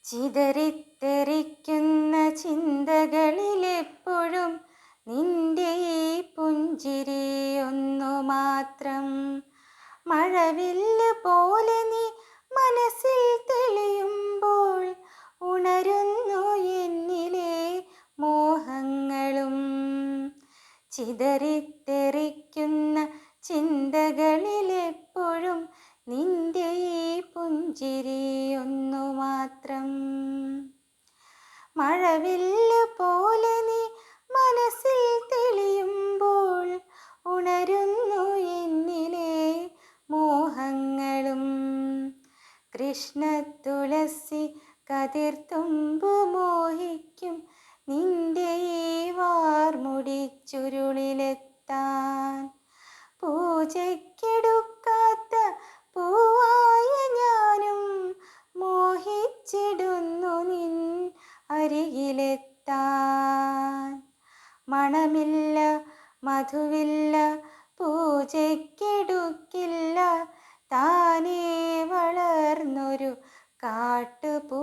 ചിതറിത്തെറിക്കുന്ന ചിന്തകളിലെപ്പോഴും നിന്റെ ഈ പുഞ്ചിരി ഒന്നു മാത്രം. മഴവില്ല് പോലെ നീ മനസ്സിൽ തെളിയുമ്പോൾ ഉണരുന്നു എന്നിലെ മോഹങ്ങളും. ചിതറിത്തെറിക്കുന്ന ചിന്തകളിലെപ്പോഴും നിന്റെ ഈ പുഞ്ചിരി ഒന്നു മാത്രം. മഴവില്ല് പോലെ നീ മനസ്സിൽ തെളിയുമ്പോൾ ഉണരുന്നു എന്നിലെ മോഹങ്ങളും. കൃഷ്ണ തുളസി കതിർത്തുമ്പു മോഹിക്കും നിന്റെ ഈ വാർമുടി ചുരുളിലെത്താൻ. പൂജയ്ക്കെടുക്കാത്ത പൂവായ ഞാനും മോഹിച്ചിടുന്നു നിൻ അരികിലെത്താൻ. മണമില്ല മധുവില്ല പൂജയ്ക്കെടുക്കില്ല താനേ വളർന്നൊരു കാട്ടുപൂ